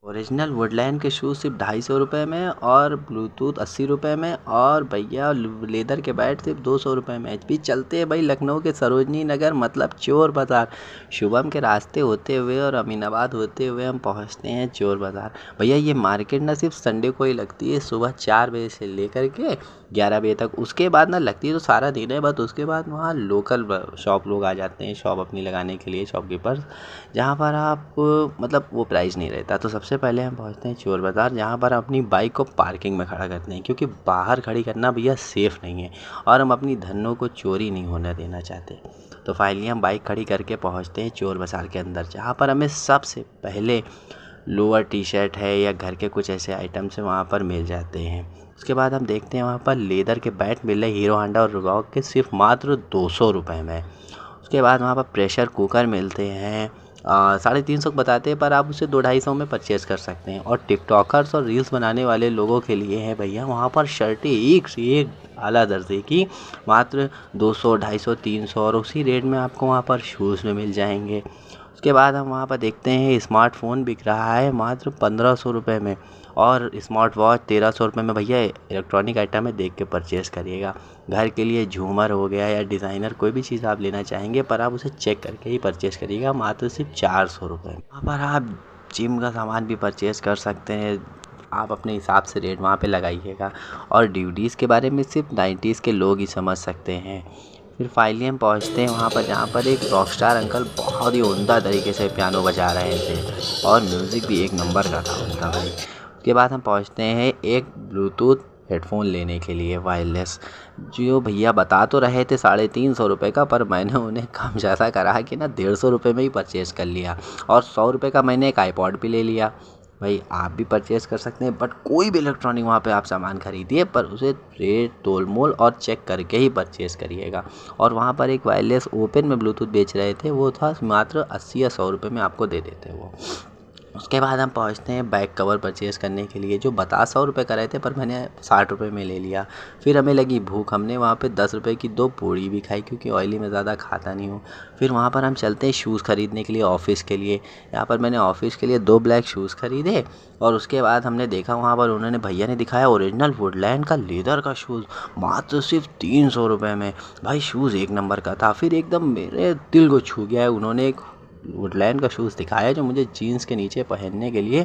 Original Woodland के shoes सिर्फ 250 में और ब्लूटूथ 80 में और भैया लेदर के बैट सिर्फ 200 में। भी चलते हैं भाई लखनऊ के सरोजनी नगर मतलब चोर बाज़ार। शुभम के रास्ते होते हुए और अमीनाबाद होते हुए हम पहुंचते हैं चोर बाज़ार। भैया ये मार्केट ना सिर्फ संडे को ही लगती है, सुबह 4 बजे से लेकर के 11 बजे तक। उसके बाद ना लगती है तो सारा दिन है, बट उसके बाद वहाँ लोकल शॉप लोग आ जाते हैं शॉप अपनी लगाने के लिए, शॉपकीपर्स, जहाँ पर आप मतलब वो प्राइस नहीं रहता। तो सबसे पहले हम पहुँचते हैं चोर बाज़ार, जहाँ पर अपनी बाइक को पार्किंग में खड़ा करते हैं, क्योंकि बाहर खड़ी करना भैया सेफ़ नहीं है और हम अपनी धनों को चोरी नहीं होने देना चाहते। तो फाइनली हम बाइक खड़ी करके पहुँचते हैं चोर बाज़ार के अंदर, जहाँ पर हमें सबसे पहले लोअर टी शर्ट है या घर के कुछ ऐसे आइटम्स हैं वहाँ पर मिल जाते हैं। उसके बाद हम देखते हैं वहाँ पर लेदर के बैट मिल रहे हीरो होंडा और रिबॉक के सिर्फ मात्र 200 रुपये में। उसके बाद वहाँ पर प्रेशर कुकर मिलते हैं 350 बताते हैं, पर आप उसे 200-250 में परचेज़ कर सकते हैं। और टिकटॉकर्स और रील्स बनाने वाले लोगों के लिए है भैया वहाँ पर शर्टें एक से एक आला दर्जे की मात्र 200, 250, 300 और उसी रेट में आपको वहाँ पर शूज़ में मिल जाएंगे। उसके बाद हम वहाँ पर देखते हैं स्मार्टफ़ोन बिक रहा है मात्र 1500 रुपये में और स्मार्ट वॉच 1300 रुपये में। भैया इलेक्ट्रॉनिक आइटम है, देख के परचेज़ करिएगा। घर के लिए झूमर हो गया या डिज़ाइनर कोई भी चीज़ आप लेना चाहेंगे, पर आप उसे चेक करके ही परचेज़ करिएगा, मात्र सिर्फ 400 रुपये। वहाँ पर आप जिम का सामान भी परचेज़ कर सकते हैं, आप अपने हिसाब से रेट वहाँ पे लगाइएगा। और डीवीडीज़ के बारे में सिर्फ 90s के लोग ही समझ सकते हैं। फिर फाइनली हम पहुँचते हैं वहाँ पर, जहाँ पर एक रॉकस्टार अंकल बहुत ही उम्दा तरीके से पियानो बजा रहे थे और म्यूज़िक भी एक नंबर का था उनका भाई। उसके बाद हम पहुँचते हैं एक ब्लूटूथ हेडफोन लेने के लिए वायरलेस, जो भैया बता तो रहे थे 350 रुपये का, पर मैंने उन्हें कम ज़्यादा करा कि ना 150 रुपये में ही परचेज़ कर लिया और 100 रुपये का मैंने एक आईपॉड भी ले लिया। भाई आप भी परचेज़ कर सकते हैं, बट कोई भी इलेक्ट्रॉनिक वहाँ पे आप सामान खरीदिए पर उसे रेट तोल मोल और चेक करके ही परचेज़ करिएगा। और वहाँ पर एक वायरलेस ओपन में ब्लूटूथ बेच रहे थे, वो था मात्र 80 या 100 रुपये में आपको दे देते वो। उसके बाद हम पहुँचते हैं बैक कवर परचेज़ करने के लिए, जो बता 100 रुपये का रहे थे पर मैंने 60 रुपये में ले लिया। फिर हमें लगी भूख, हमने वहाँ पे 10 रुपये की 2 पूड़ी भी खाई, क्योंकि ऑयली में ज़्यादा खाता नहीं हूँ। फिर वहाँ पर हम चलते हैं शूज़ ख़रीदने के लिए ऑफ़िस के लिए। यहाँ पर मैंने ऑफ़िस के लिए 2 ब्लैक शूज़ ख़रीदे और उसके बाद हमने देखा वहाँ पर उन्होंने भैया ने दिखाया ओरिजिनल वुडलैंड का लेदर का शूज़ मात्र सिर्फ 300 रुपये में। भाई शूज़ एक नंबर का था। फिर एकदम मेरे दिल को छू गया है, उन्होंने एक वुडलैंड का शूज़ दिखाया जो मुझे जीन्स के नीचे पहनने के लिए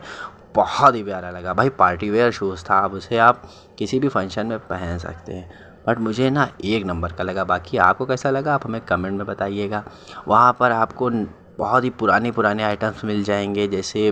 बहुत ही प्यारा लगा। भाई पार्टी वेयर शूज़ था, अब उसे आप किसी भी फंक्शन में पहन सकते हैं, बट मुझे ना एक नंबर का लगा। बाकी आपको कैसा लगा आप हमें कमेंट में बताइएगा। वहाँ पर आपको बहुत ही पुराने आइटम्स मिल जाएंगे, जैसे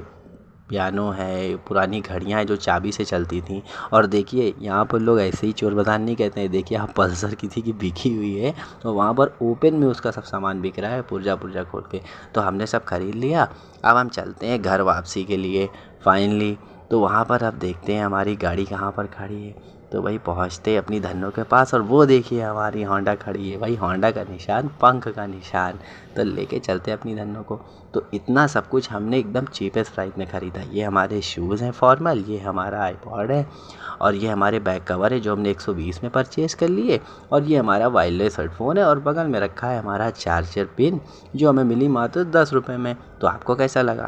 पियानो है, पुरानी घड़ियाँ हैं जो चाबी से चलती थी। और देखिए यहाँ पर लोग ऐसे ही चोर बाज़ार नहीं कहते हैं, देखिए यहाँ पल्सर किसी की बिकी हुई है तो वहाँ पर ओपन में उसका सब सामान बिक रहा है पुर्जा पुर्जा खोल के। तो हमने सब खरीद लिया, अब हम चलते हैं घर वापसी के लिए फाइनली। तो वहाँ पर अब देखते हैं हमारी गाड़ी कहाँ पर खड़ी है। तो भाई पहुँचते अपनी धनों के पास और वो देखिए हमारी होंडा खड़ी है। भाई होंडा का निशान, पंख का निशान। तो लेके चलते अपनी धनों को। तो इतना सब कुछ हमने एकदम चीपेस्ट प्राइस में ख़रीदा। ये हमारे शूज़ हैं फॉर्मल, ये हमारा आईपॉड है और ये हमारे बैक कवर है जो हमने 120 में परचेज़ कर लिए, और ये हमारा वायरलेस हेडफोन है और बगल में रखा है हमारा चार्जर पिन जो हमें मिली मात्र 10 रुपये में। तो आपको कैसा लगा?